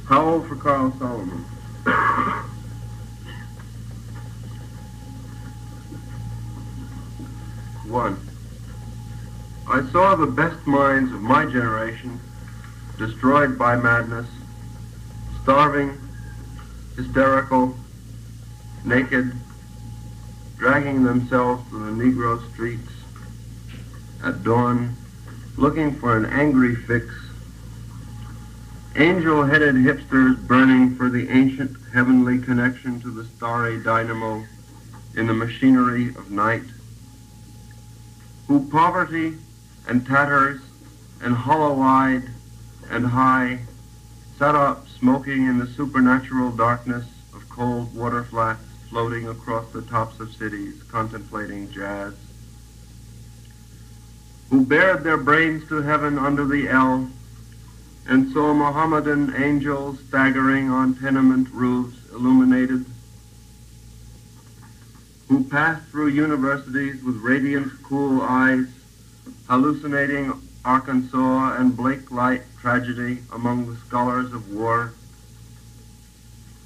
Howl for Carl Solomon. One. I saw the best minds of my generation destroyed by madness, starving, hysterical, naked, dragging themselves to the Negro streets at dawn, looking for an angry fix. Angel-headed hipsters burning for the ancient heavenly connection to the starry dynamo in the machinery of night, who poverty and tatters and hollow-eyed and high sat up smoking in the supernatural darkness of cold water flats floating across the tops of cities contemplating jazz, who bared their brains to heaven under the L and saw Mohammedan angels staggering on tenement roofs illuminated, who passed through universities with radiant, cool eyes, hallucinating Arkansas and Blake-Light tragedy among the scholars of war,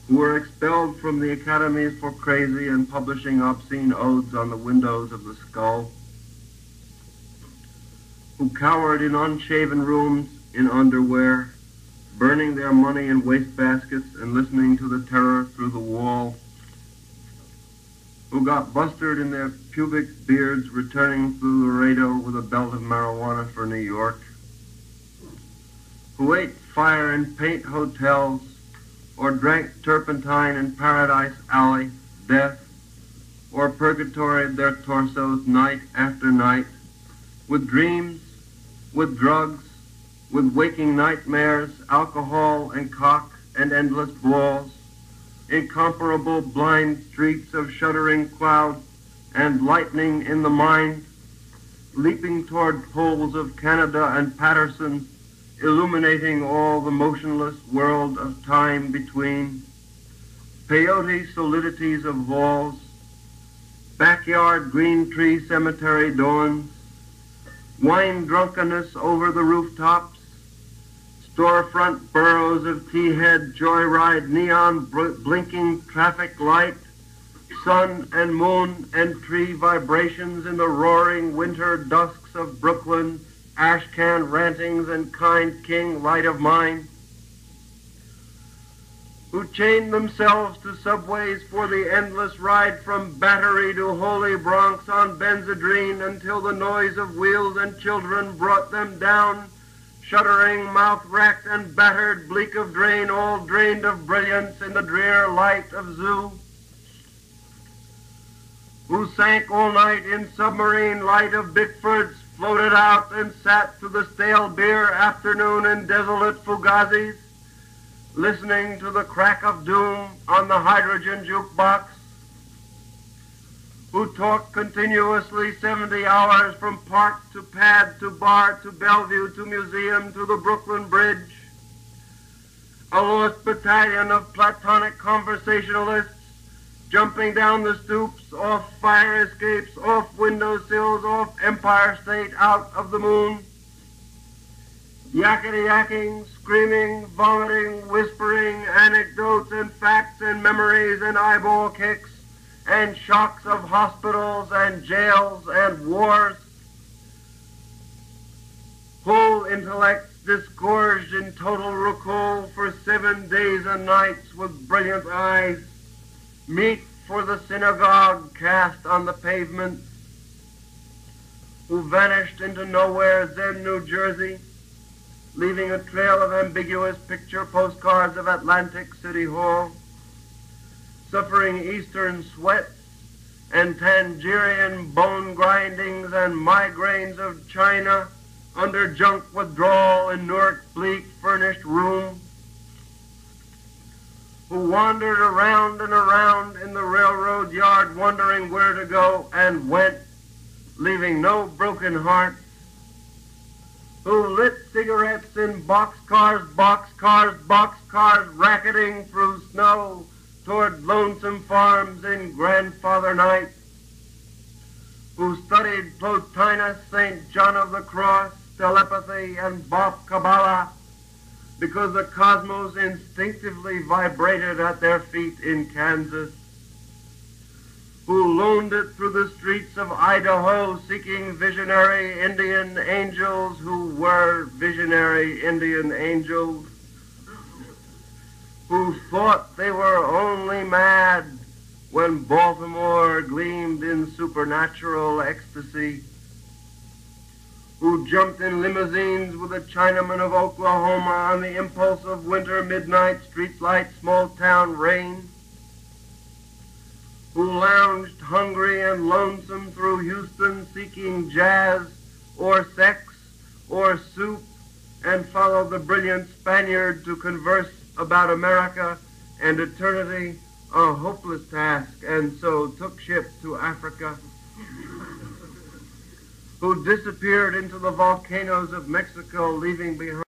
who were expelled from the academies for crazy and publishing obscene odes on the windows of the skull, who cowered in unshaven rooms in underwear, burning their money in wastebaskets and listening to the terror through the wall, who got busted in their pubic beards returning through Laredo with a belt of marijuana for New York, who ate fire in paint hotels or drank turpentine in Paradise Alley, death, or purgatoried their torsos night after night with dreams, with drugs, with waking nightmares, alcohol and cock and endless balls, incomparable blind streaks of shuddering cloud and lightning in the mind, leaping toward poles of Canada and Patterson, illuminating all the motionless world of time between, peyote solidities of walls, backyard green tree cemetery dawns, wine drunkenness over the rooftops, storefront burrows of T-head joyride neon blinking traffic light, sun and moon and tree vibrations in the roaring winter dusks of Brooklyn, ash can rantings and kind king light of mine, who chained themselves to subways for the endless ride from Battery to Holy Bronx on Benzedrine until the noise of wheels and children brought them down, shuddering, mouth-racked and battered, bleak of drain, all drained of brilliance in the drear light of zoo, who sank all night in submarine light of Bickfords, floated out and sat to the stale beer afternoon in desolate fugazis, listening to the crack of doom on the hydrogen jukebox, who talked continuously 70 hours from park to pad to bar to Bellevue to museum to the Brooklyn Bridge, a lost battalion of platonic conversationalists jumping down the stoops, off fire escapes, off windowsills, off Empire State, out of the moon, yakety-yakking, screaming, vomiting, whispering, anecdotes and facts and memories and eyeball kicks and shocks of hospitals and jails and wars, whole intellects disgorged in total recall for 7 days and nights with brilliant eyes, meet for the synagogue cast on the pavement, who vanished into nowhere, Zen, New Jersey, leaving a trail of ambiguous picture postcards of Atlantic City Hall, suffering eastern sweats and Tangerian bone grindings and migraines of China under junk withdrawal in Newark bleak furnished room, who wandered around and around in the railroad yard wondering where to go and went, leaving no broken hearts, who lit cigarettes in boxcars, racketing through snow toward lonesome farms in grandfather night, who studied Plotinus, St. John of the Cross, telepathy, and Bob Kabbalah, because the cosmos instinctively vibrated at their feet in Kansas, who loaned it through the streets of Idaho seeking visionary Indian angels who were visionary Indian angels, who thought they were only mad when Baltimore gleamed in supernatural ecstasy, who jumped in limousines with a Chinaman of Oklahoma on the impulse of winter midnight streetlight small-town rain, who lounged hungry and lonesome through Houston seeking jazz or sex or soup and followed the brilliant Spaniard to converse about America and eternity, a hopeless task, and so took ship to Africa, who disappeared into the volcanoes of Mexico, leaving behind